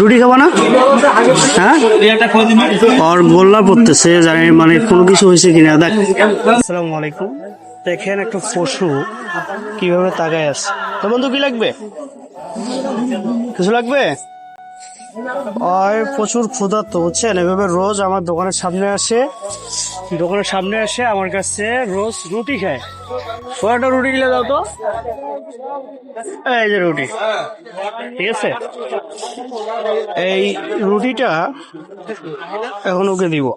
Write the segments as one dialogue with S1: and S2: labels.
S1: রুটি খাবা না? হ্যাঁ, আর গোল্লা পড়তেছে, জানি মানে কোনো কিছু হয়েছে কিনা। দেখ, আসসালামু আলাইকুম। দেখেন একটা পশু কিভাবে তাকায় আছে। তো বন্ধু, কি লাগবে? কিছু লাগবে? প্রচুর ক্ষুধার্ত, বুঝছেন? এভাবে রোজ আমার দোকানের সামনে আসে আমার কাছে রোজ রুটি খায়। কয়টা রুটি গিলে দাও তো। এই যে রুটি, ঠিক আছে। এই রুটিটা এখন ওকে দিব।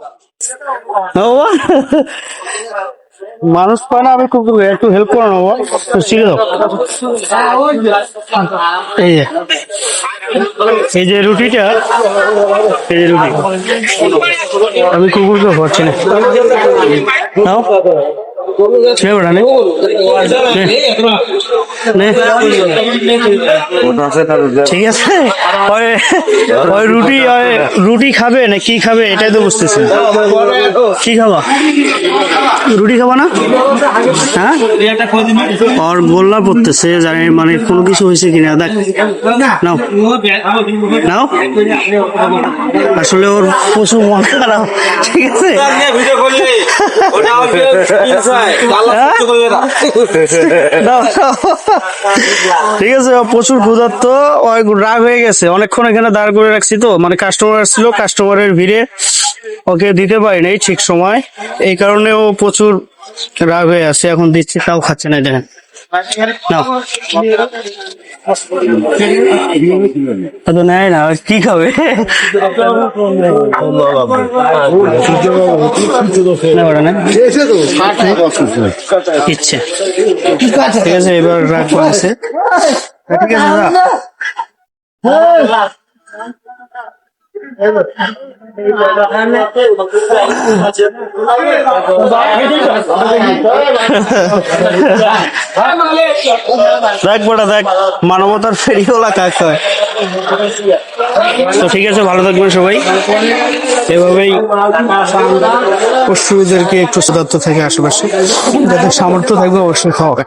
S1: মানুষ পায় না, আমি খুব একটু হেল্প করে নেবো। শিখে দাও। এই যে রুটিটা, এই যে রুটি আমি কুকুরকে খাওয়াচ্ছি না। ঠিক আছে, রুটি খাবে না কি খাবে এটাই তো বুঝতেছি। কি খাবা? রুটি খাবা না? হ্যাঁ, আর গোল্লা পড়তেছে, জানি মানে কোনো কিছু হয়েছে কিনা। দেখ, নাও নাও। আসলে ওর প্রচুর মন খারাপ, ঠিক আছে। ঠিক আছে, প্রচুর ক্ষুধার্ত, রাগ হয়ে গেছে। অনেকক্ষণ এখানে দাঁড় করে রাখছি, তো মানে কাস্টমার আসছিল, কাস্টমারের ভিড়ে ওকে দিতে পারি নাই ঠিক সময়, এই কারণে ও প্রচুর রাগ হয়ে আছে। এখন দিচ্ছি, তাও খাচ্ছে না। দেখেন, নেয় না, কি খাবে? ইচ্ছে, ঠিক আছে, এবার রাগ করেছে। ঠিক আছে, দেখ বড়া, দেখ মানবতার ফেরিওয়ালা কাক হয়। তো ঠিক আছে, ভালো থাকবেন সবাই। এভাবেই পশুদেরকে একটু সতর্ক থেকে আশেপাশে যাদের সামর্থ্য থাকবে অবশ্যই খাওয়াবে।